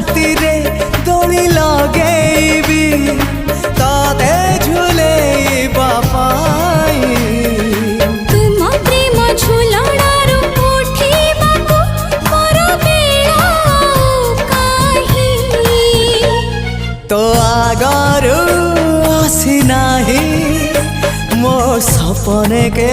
रातिरे दोली लगेबी तते झुलेइबा पाई तुम प्रेम झुलणारू उठिबाकू मोर बेला काहे तो आगरू आसी नाही मो सपने के